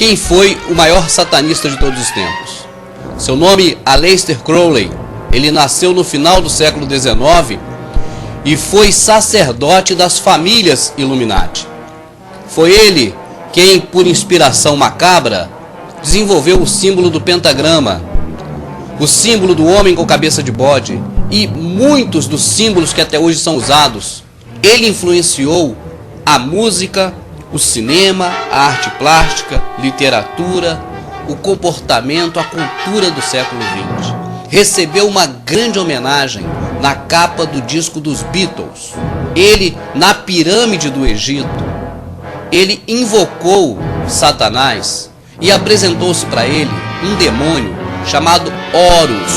quem foi o maior satanista de todos os tempos. Seu nome, Aleister Crowley. Ele nasceu no final do século XIX e foi sacerdote das famílias Illuminati. Foi ele quem, por inspiração macabra, desenvolveu o símbolo do pentagrama, o símbolo do homem com cabeça de bode e muitos dos símbolos que até hoje são usados. Ele influenciou a música, o cinema, a arte plástica, literatura, o comportamento, a cultura do século XX. Recebeu uma grande homenagem na capa do disco dos Beatles. Ele, na pirâmide do Egito, ele invocou Satanás e apresentou-se para ele um demônio chamado Horus.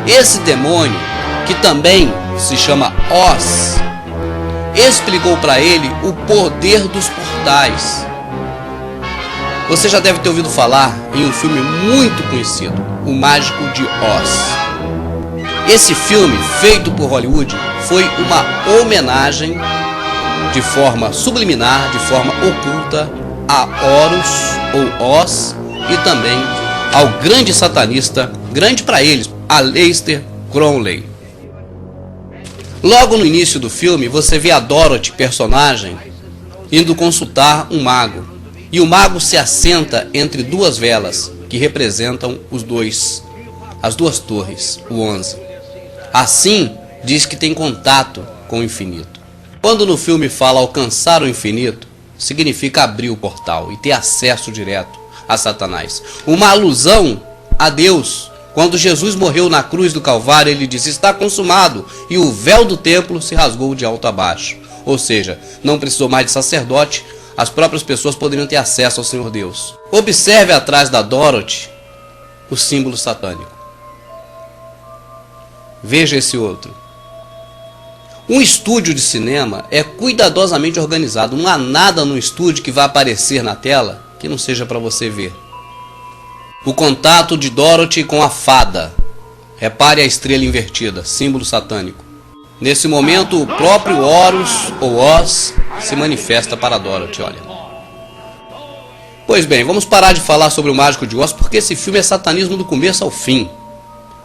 Esse demônio, que também se chama Oz, explicou para ele o poder dos portais. Você já deve ter ouvido falar em um filme muito conhecido, O Mágico de Oz. Esse filme, feito por Hollywood, foi uma homenagem de forma subliminar, de forma oculta, a Horus ou Oz e também ao grande satanista, grande para eles, Aleister Crowley. Logo no início do filme, você vê a Dorothy, personagem, indo consultar um mago. E o mago se assenta entre duas velas que representam as duas torres, o 11. Assim, diz que tem contato com o infinito. Quando no filme fala alcançar o infinito, significa abrir o portal e ter acesso direto a Satanás. Uma alusão a Deus. Quando Jesus morreu na cruz do Calvário, ele disse: está consumado, e o véu do templo se rasgou de alto a baixo. Ou seja, não precisou mais de sacerdote, as próprias pessoas poderiam ter acesso ao Senhor Deus. Observe atrás da Dorothy o símbolo satânico. Veja esse outro. Um estúdio de cinema é cuidadosamente organizado. Não há nada no estúdio que vá aparecer na tela que não seja para você ver. O contato de Dorothy com a fada. Repare a estrela invertida, símbolo satânico. Nesse momento, o próprio Horus ou Oz se manifesta para Dorothy, olha. Pois bem, vamos parar de falar sobre o Mágico de Oz, porque esse filme é satanismo do começo ao fim.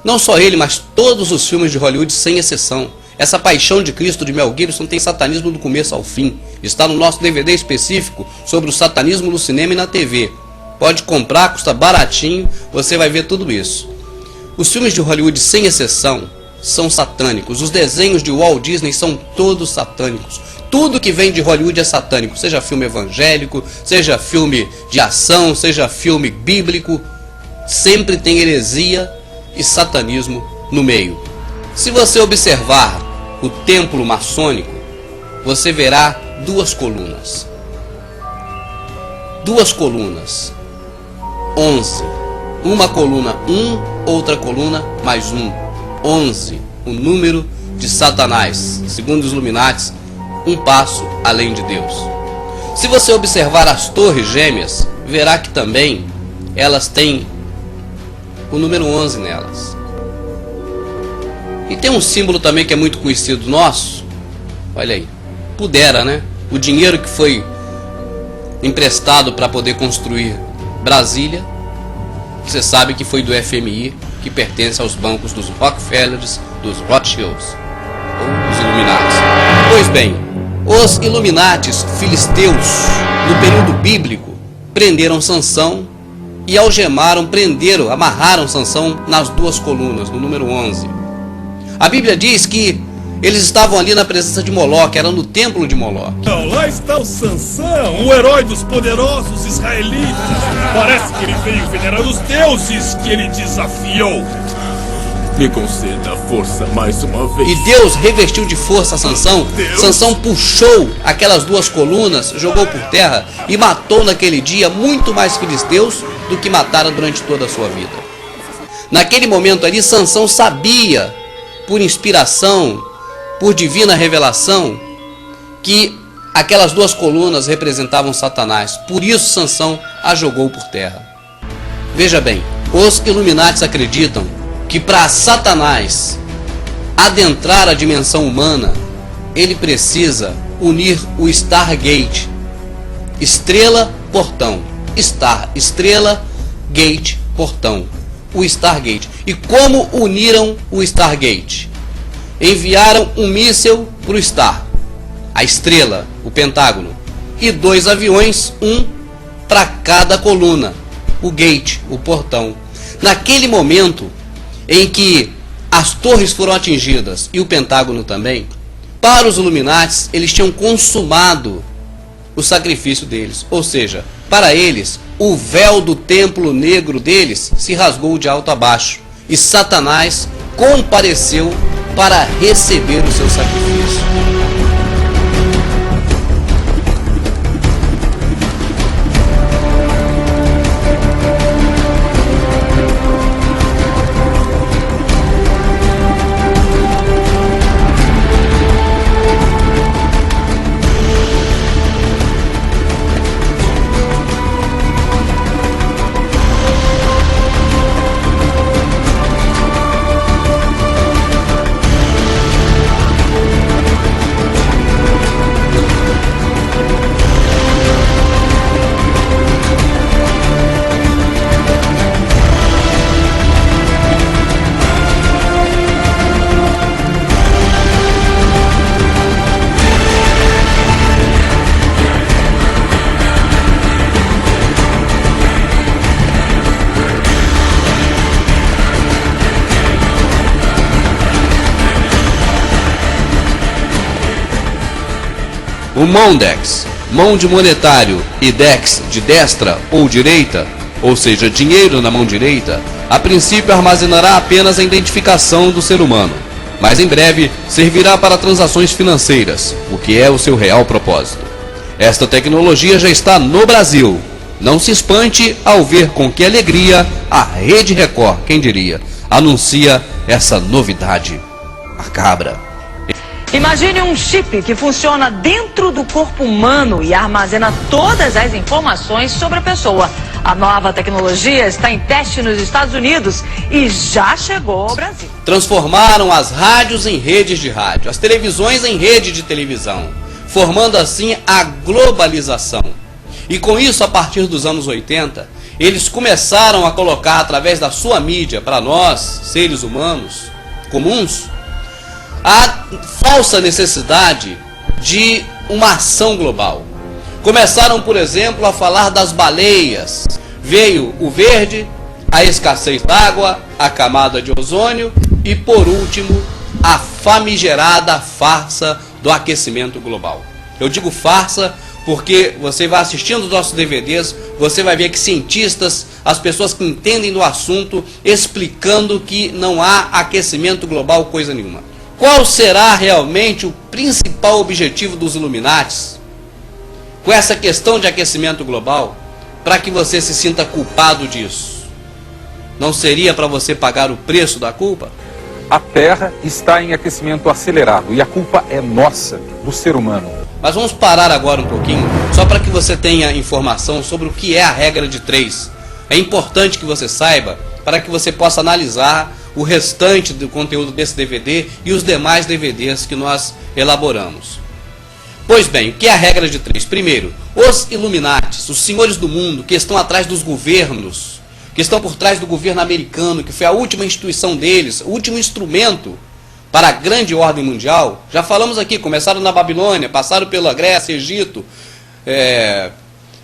Não só ele, mas todos os filmes de Hollywood, sem exceção. Essa Paixão de Cristo de Mel Gibson tem satanismo do começo ao fim. Está no nosso DVD específico sobre o satanismo no cinema e na TV. Pode comprar, custa baratinho, você vai ver tudo isso. Os filmes de Hollywood, sem exceção, são satânicos. Os desenhos de Walt Disney são todos satânicos. Tudo que vem de Hollywood é satânico. Seja filme evangélico, seja filme de ação, seja filme bíblico. Sempre tem heresia e satanismo no meio. Se você observar o templo maçônico, você verá duas colunas. Duas colunas. 11. Uma coluna 1, outra coluna mais 1. 11. O número de Satanás. Segundo os Illuminati, um passo além de Deus. Se você observar as torres gêmeas, verá que também elas têm o número 11 nelas. E tem um símbolo também que é muito conhecido nosso. Olha aí. Pudera, né? O dinheiro que foi emprestado para poder construir Brasília, você sabe que foi do FMI, que pertence aos bancos dos Rockefellers, dos Rothschilds, ou dos Illuminati. Pois bem, os Illuminatis filisteus, no período bíblico, prenderam Sansão e algemaram, amarraram Sansão nas duas colunas, no número 11. A Bíblia diz que eles estavam ali na presença de Moloque, era no templo de Moloque. Então, lá está o Sansão, o herói dos poderosos israelitas. Parece que ele veio venerar os deuses que ele desafiou. Me conceda força mais uma vez. E Deus revestiu de força Sansão. Sansão puxou aquelas duas colunas, jogou por terra e matou naquele dia muito mais filisteus do que matara durante toda a sua vida. Naquele momento ali, Sansão sabia, por inspiração, por divina revelação, que aquelas duas colunas representavam Satanás. Por isso Sansão a jogou por terra. Veja bem, os Illuminatis acreditam que para Satanás adentrar a dimensão humana, ele precisa unir o Stargate, estrela, portão. Star, estrela, Gate, portão. O Stargate. E como uniram o Stargate? Enviaram um míssil para o Star, a estrela, o Pentágono, e 2 aviões, um para cada coluna, o Gate, o portão. Naquele momento em que as torres foram atingidas e o Pentágono também, para os Illuminatis, eles tinham consumado o sacrifício deles. Ou seja, para eles, o véu do templo negro deles se rasgou de alto a baixo. E Satanás compareceu para receber o seu sacrifício. O Mondex, mão de monetário, e Dex, de destra ou direita, ou seja, dinheiro na mão direita, a princípio armazenará apenas a identificação do ser humano, mas em breve servirá para transações financeiras, o que é o seu real propósito. Esta tecnologia já está no Brasil. Não se espante ao ver com que alegria a Rede Record, quem diria, anuncia essa novidade macabra. Imagine um chip que funciona dentro do corpo humano e armazena todas as informações sobre a pessoa. A nova tecnologia está em teste nos Estados Unidos e já chegou ao Brasil. Transformaram as rádios em redes de rádio, as televisões em rede de televisão, formando assim a globalização. E com isso, a partir dos anos 80, eles começaram a colocar através da sua mídia, para nós, seres humanos comuns, a falsa necessidade de uma ação global. Começaram, por exemplo, a falar das baleias. Veio o verde, a escassez d'água, a camada de ozônio e, por último, a famigerada farsa do aquecimento global. Eu digo farsa porque você vai assistindo os nossos DVDs, você vai ver que cientistas, as pessoas que entendem do assunto, explicando que não há aquecimento global coisa nenhuma. Qual será realmente o principal objetivo dos Illuminatis com essa questão de aquecimento global, para que você se sinta culpado disso? Não seria para você pagar o preço da culpa? A Terra está em aquecimento acelerado e a culpa é nossa, do ser humano. Mas vamos parar agora um pouquinho, só para que você tenha informação sobre o que é a regra de 3. É importante que você saiba, para que você possa analisar o restante do conteúdo desse DVD e os demais DVDs que nós elaboramos. Pois bem, o que é a regra de 3? Primeiro, os Illuminatis, os senhores do mundo que estão atrás dos governos, que estão por trás do governo americano, que foi a última instituição deles, o último instrumento para a grande ordem mundial. Já falamos aqui, começaram na Babilônia, passaram pela Grécia, Egito,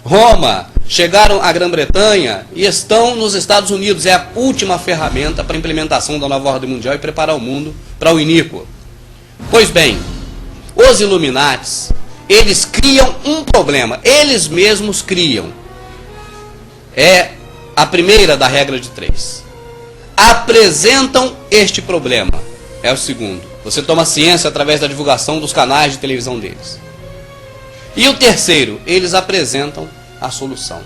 Roma, chegaram à Grã-Bretanha e estão nos Estados Unidos. É a última ferramenta para a implementação da nova ordem mundial e preparar o mundo para o iníquo. Pois bem, os Illuminatis, eles criam um problema, eles mesmos criam. É a primeira da regra de 3. Apresentam este problema. É o segundo. Você toma ciência através da divulgação dos canais de televisão deles. E o terceiro, eles apresentam a solução.